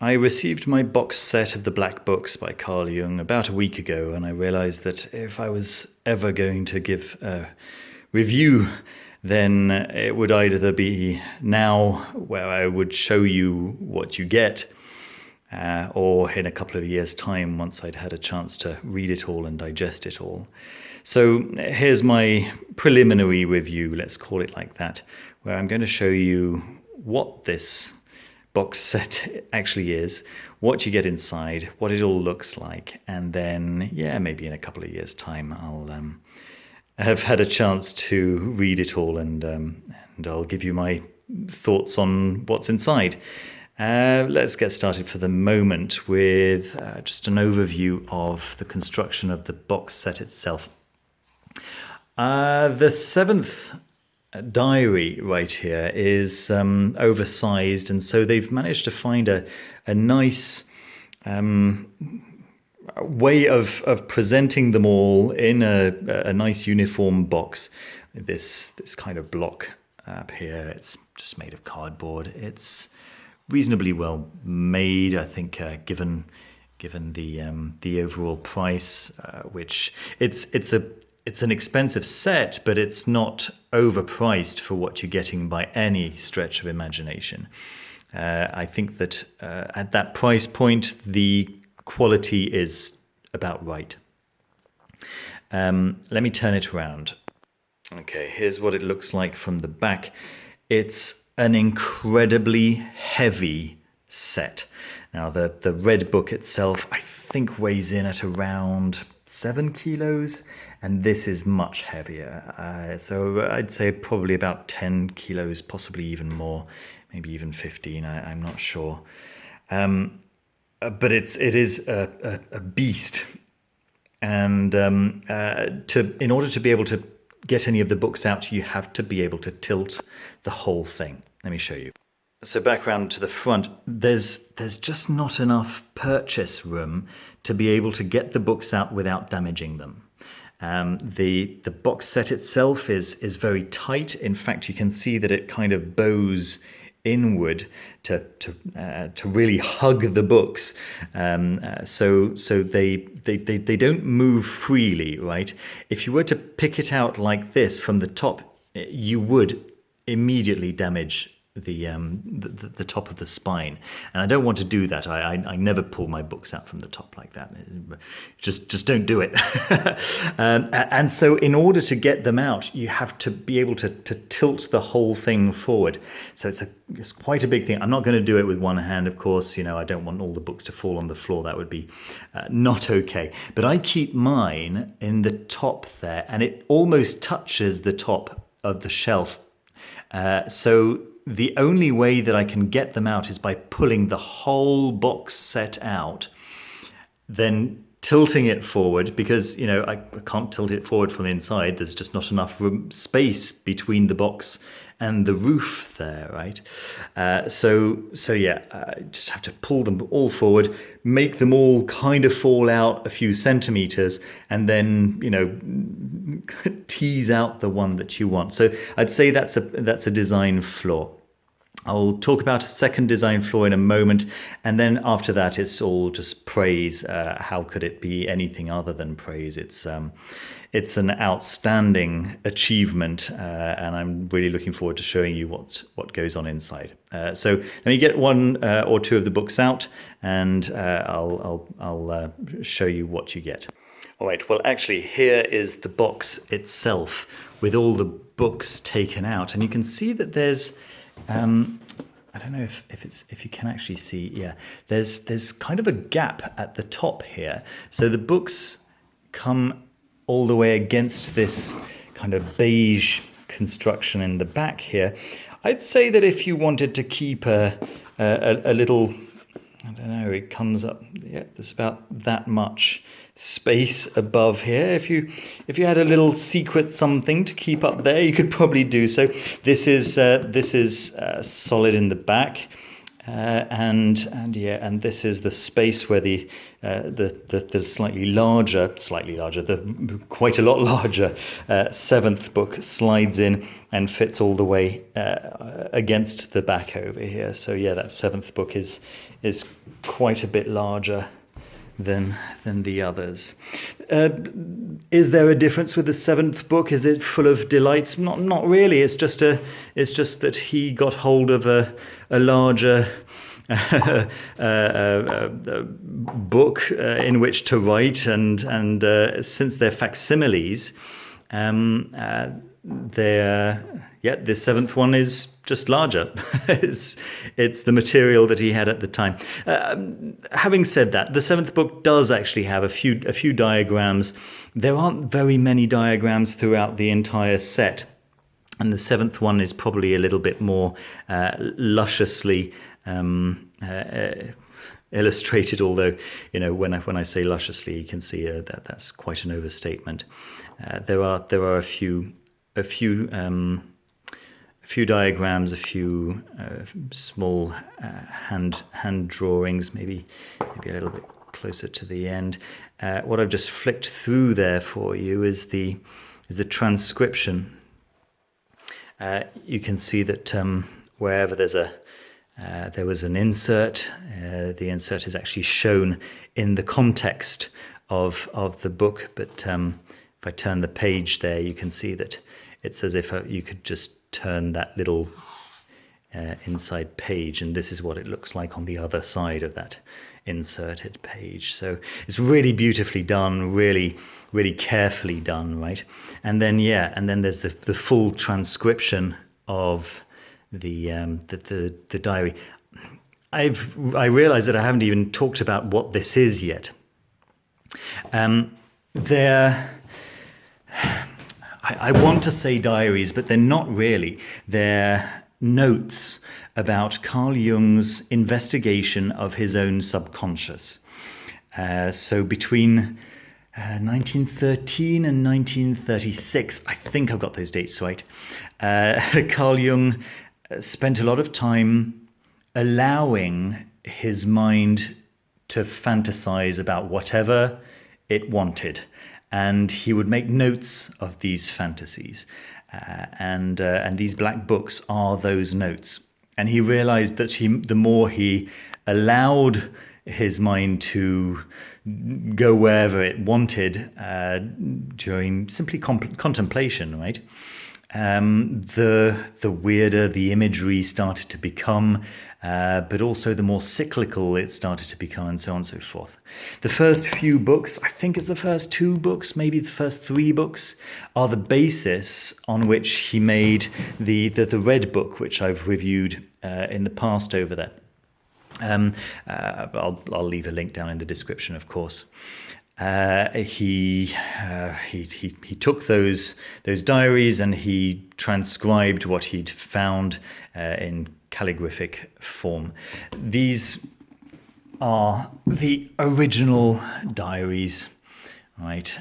I received my box set of the Black Books by Carl Jung about a week ago, and I realized that if I was ever going to give a review, then it would either be now, where I would show you what you get, or in a couple of years' time, once I'd had a chance to read it all and digest it all. So here's my preliminary review, let's call it like that, where I'm going to show you what this box set actually is, what you get inside, what it all looks like, and then, maybe in a couple of years' time, I'll have had a chance to read it all, and I'll give you my thoughts on what's inside. Let's get started for the moment with just an overview of the construction of the box set itself. The seventh diary right here is oversized, and so they've managed to find a nice way of presenting them all in a nice uniform box. This kind of block up here, it's just made of cardboard. It's reasonably well made, I think, given the overall price, which it's an expensive set, but it's not overpriced for what you're getting by any stretch of imagination. I think that at that price point, the quality is about right. Let me turn it around. Okay, here's what it looks like from the back. It's an incredibly heavy set. Now, the red book itself, I think, weighs in at around 7 kilos, and this is much heavier. So I'd say probably about 10 kilos, possibly even more, maybe even 15, I'm not sure. But it is a beast. And in order to be able to get any of the books out, you have to be able to tilt the whole thing. Let me show you. So back round to the front, there's just not enough purchase room to be able to get the books out without damaging them. The box set itself is very tight. In fact, you can see that it kind of bows inward to really hug the books, so they don't move freely, right? If you were to pick it out like this from the top, you would immediately damage the top of the spine, and I don't want to do that. I never pull my books out from the top like that. Just don't do it. And so in order to get them out, you have to be able to tilt the whole thing forward. So it's quite a big thing. I'm not going to do it with one hand, of course. I don't want all the books to fall on the floor. That would be not okay. But I keep mine in the top there, and it almost touches the top of the shelf. So the only way that I can get them out is by pulling the whole box set out, then tilting it forward, because I can't tilt it forward from inside. There's just not enough space between the box and the roof there, right? So just have to pull them all forward, make them all kind of fall out a few centimeters, and then tease out the one that you want. So I'd say that's a design flaw. I'll talk about a second design flaw in a moment, and then after that it's all just praise. How could it be anything other than praise? It's an outstanding achievement, and I'm really looking forward to showing you what goes on inside. So let me get one or two of the books out, and I'll show you what you get. All right, well, actually, here is the box itself with all the books taken out, and you can see that there's I don't know if you can actually see. Yeah, there's kind of a gap at the top here. So the books come all the way against this kind of beige construction in the back here. I'd say that if you wanted to keep a little, I don't know, it comes up, there's about that much space above here. If you had a little secret something to keep up there, you could probably do so. This is solid in the back. And this is the space where the quite a lot larger seventh book slides in and fits all the way against the back over here. So yeah, that seventh book is quite a bit larger than the others. Is there a difference with the seventh book? Is it full of delights? Not really. It's just that he got hold of a larger book in which to write, and since they're facsimiles, the seventh one is just larger. it's the material that he had at the time. Having said that, the seventh book does actually have a few diagrams. There aren't very many diagrams throughout the entire set, and the seventh one is probably a little bit more lusciously illustrated. Although, when I say lusciously, you can see that that's quite an overstatement. There are a few diagrams, a few small hand drawings, maybe a little bit closer to the end. What I've just flicked through there for you is the transcription. You can see that wherever there was an insert, the insert is actually shown in the context of the book. But if I turn the page there, you can see that it's as if you could just turn that little inside page, and this is what it looks like on the other side of that inserted page. So it's really beautifully done, really, really carefully done, right? And then there's the full transcription of the diary. I realize that I haven't even talked about what this is yet. I want to say diaries, but they're not really. They're notes about Carl Jung's investigation of his own subconscious. So between 1913 and 1936, I think I've got those dates right, Carl Jung spent a lot of time allowing his mind to fantasize about whatever it wanted. And he would make notes of these fantasies. And these black books are those notes. And he realized that the more he allowed his mind to go wherever it wanted during simply contemplation, right? The weirder the imagery started to become, but also the more cyclical it started to become, and so on and so forth. The first few books, I think it's the first 2 books, maybe the first 3 books, are the basis on which he made the red book, which I've reviewed in the past over there. I'll leave a link down in the description, of course. He took those diaries and he transcribed what he'd found in calligraphic form. These are the original diaries, right?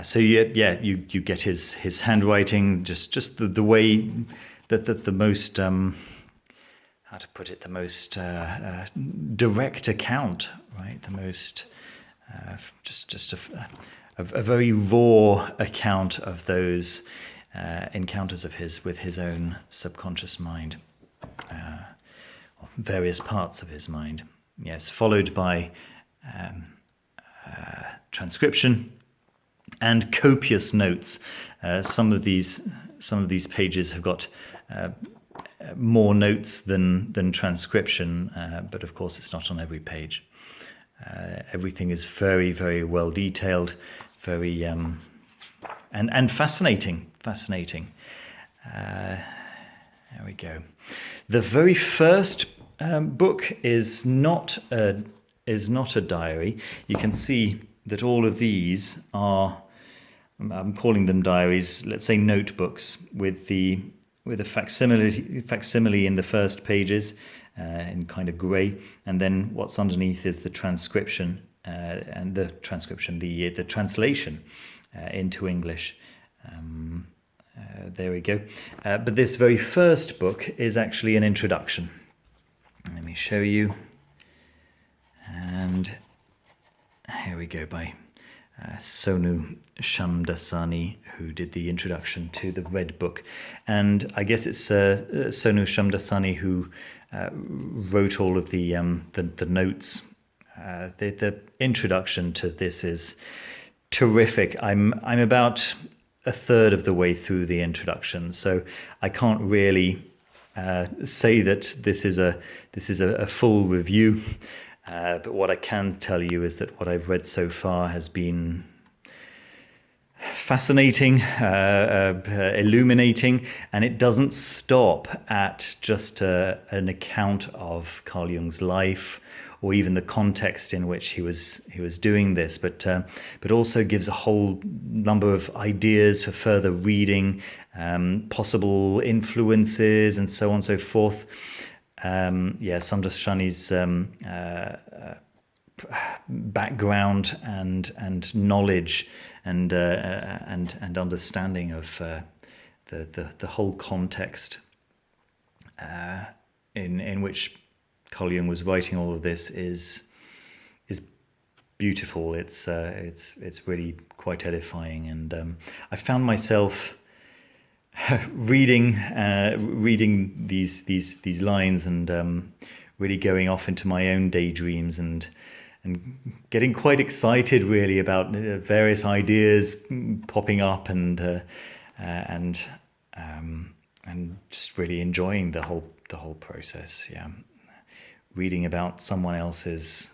So you get his handwriting, just the way that the most how to put it, the most direct account, right? The most just a very raw account of those encounters of his with his own subconscious mind, various parts of his mind. Yes, followed by transcription and copious notes. Some of these pages have got more notes than transcription, but of course it's not on every page. Everything is very, very well detailed, very and fascinating. There we go. The very first book is not a diary. You can see that all of these are, I'm calling them diaries, let's say notebooks, with a facsimile in the first pages in kind of grey, and then what's underneath is the transcription the translation into English. There we go. But this very first book is actually an introduction. Let me show you. And here we go, by Sonu Shamdasani, who did the introduction to the Red Book. And I guess it's Sonu Shamdasani who wrote all of the notes. The introduction to this is terrific. I'm about a third of the way through the introduction, so I can't really say that this is a full review. But what I can tell you is that what I've read so far has been fascinating, illuminating, and it doesn't stop at just an account of Carl Jung's life or even the context in which he was doing this, but also gives a whole number of ideas for further reading, possible influences, and so on and so forth. Shamdasani's background and knowledge and understanding of the whole context in which Carl Jung was writing all of this is beautiful. It's really quite edifying, and I found myself reading these lines and really going off into my own daydreams and getting quite excited really about various ideas popping up and just really enjoying the whole process. Yeah, reading about someone else's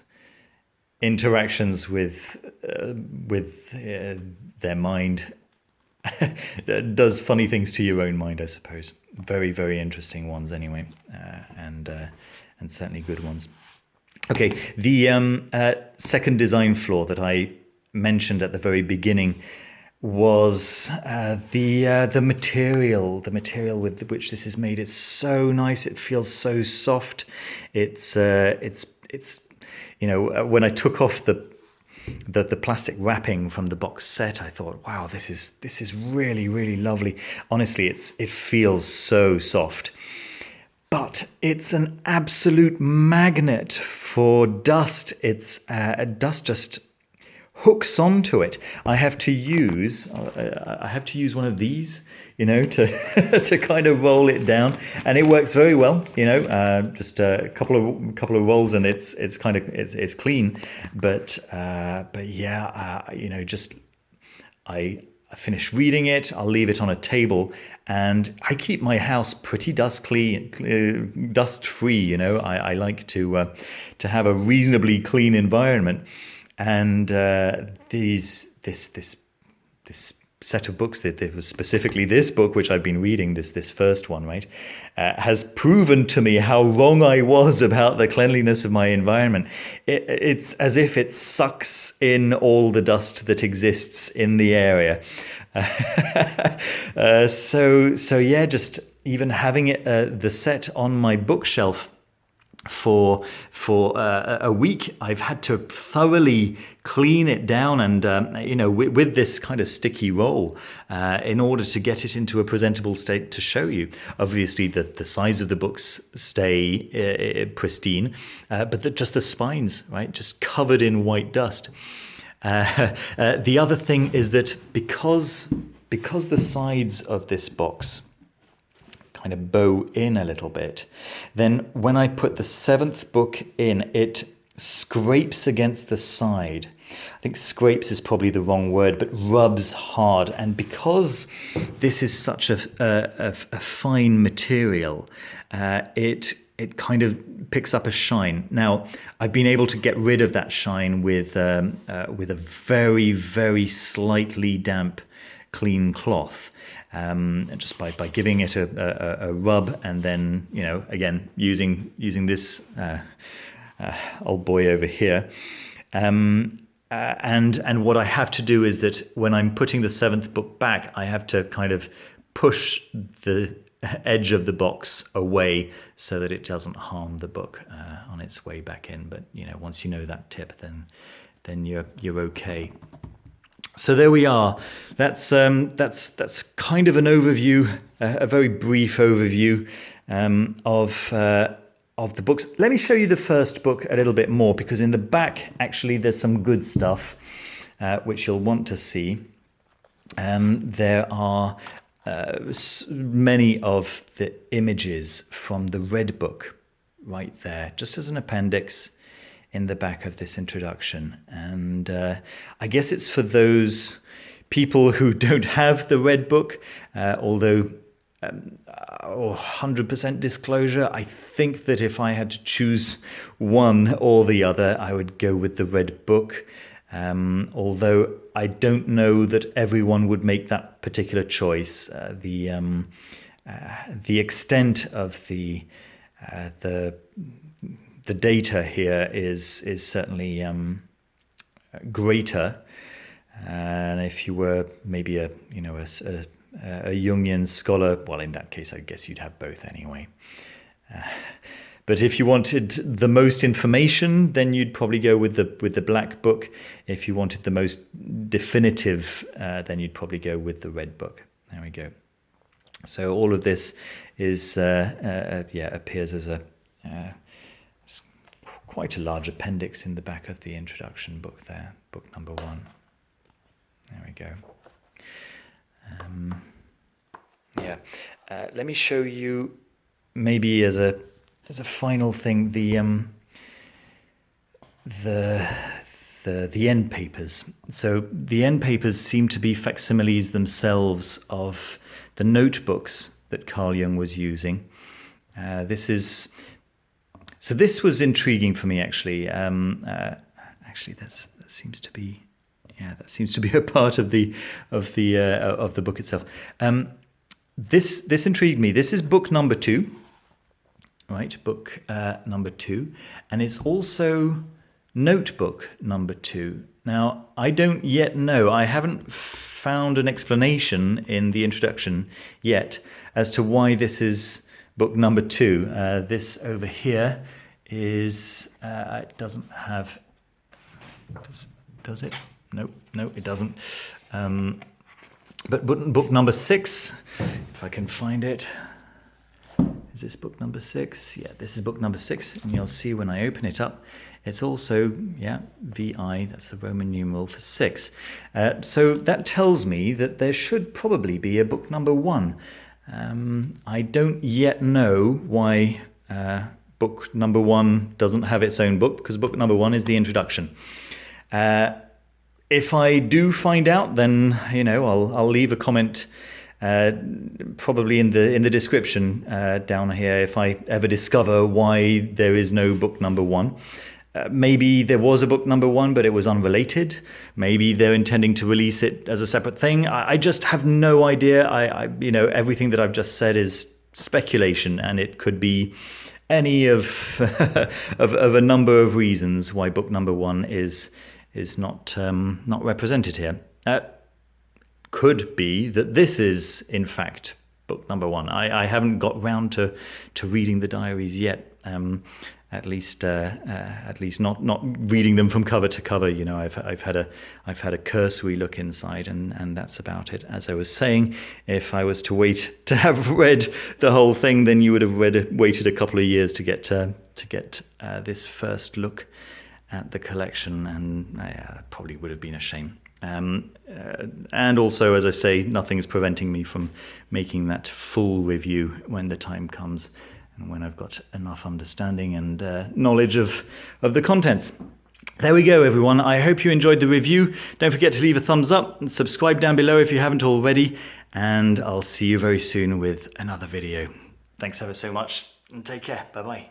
interactions with their mind does funny things to your own mind, I suppose. Very, very interesting ones anyway, and certainly good ones. Okay, the second design flaw that I mentioned at the very beginning was the material. The material with which this is made. It's so nice. It feels so soft. It's when I took off the plastic wrapping from the box set, I thought, wow, this is really, really lovely. Honestly, it feels so soft. But it's an absolute magnet for dust. It's dust just hooks onto it. I have to use one of these, to kind of roll it down, and it works very well. Just a couple of rolls, and it's clean. But I finish reading it. I'll leave it on a table, and I keep my house pretty dust free. I like to have a reasonably clean environment, and this set of books, that was specifically this book which I've been reading, this first one, right, has proven to me how wrong I was about the cleanliness of my environment. It's as if it sucks in all the dust that exists in the area. Just even having it the set on my bookshelf for a week, I've had to thoroughly clean it down and with this kind of sticky roll in order to get it into a presentable state to show you. Obviously the sides of the books stay pristine, but just the spines, right, just covered in white dust. The other thing is that because the sides of this box kind of bow in a little bit, then when I put the seventh book in, it scrapes against the side. I think scrapes is probably the wrong word, but rubs hard. And because this is such a fine material, it kind of picks up a shine. Now, I've been able to get rid of that shine with a very, very slightly damp, clean cloth. Just by giving it a rub, and then again using this old boy over here, and what I have to do is that when I'm putting the seventh book back, I have to kind of push the edge of the box away so that it doesn't harm the book on its way back in. But once you know that tip, then you're okay. So there we are. That's kind of an overview, a very brief overview of the books. Let me show you the first book a little bit more, because in the back actually there's some good stuff which you'll want to see. There are many of the images from the Red Book right there, just as an appendix in the back of this introduction. And I guess it's for those people who don't have the Red Book, although 100% disclosure, I think that if I had to choose one or the other, I would go with the Red Book. Although I don't know that everyone would make that particular choice. The extent of the data here is certainly greater, and if you were maybe a Jungian scholar, well, in that case, I guess you'd have both anyway. But if you wanted the most information, then you'd probably go with the Black Book. If you wanted the most definitive, then you'd probably go with the Red Book. There we go. So all of this is appears as quite a large appendix in the back of the introduction book there, book number 1. There we go. Let me show you maybe as a final thing the end papers. So the end papers seem to be facsimiles themselves of the notebooks that Carl Jung was using. This was intriguing for me, actually. Actually, that seems to be a part of the book itself. This intrigued me. This is book number 2, right? Book number 2, and it's also notebook number 2. Now, I don't yet know. I haven't found an explanation in the introduction yet as to why this is book number 2. This over here is it doesn't have. Does it? No, it doesn't. But book number 6, if I can find it. Is this book number 6? Yeah, this is book number 6, and you'll see when I open it up, it's also, VI, that's the Roman numeral for 6. So that tells me that there should probably be a book number 1. I don't yet know why book number 1 doesn't have its own book, because book number 1 is the introduction. If I do find out, then I'll leave a comment, probably in the description down here, if I ever discover why there is no book number 1. Maybe there was a book number 1, but it was unrelated. Maybe they're intending to release it as a separate thing. I just have no idea. Everything that I've just said is speculation, and it could be any of of a number of reasons why book number 1 is not represented here. Could be that this is in fact book number 1. I haven't got round to reading the diaries yet. At least not reading them from cover to cover. I've had a cursory look inside, and that's about it. As I was saying, if I was to wait to have read the whole thing, then you would have waited a couple of years to get this first look at the collection, and probably would have been a shame. And also, as I say, nothing's preventing me from making that full review when the time comes, and when I've got enough understanding and knowledge of the contents. There we go, everyone. I hope you enjoyed the review. Don't forget to leave a thumbs up and subscribe down below if you haven't already, and I'll see you very soon with another video. Thanks ever so much, and take care. Bye-bye.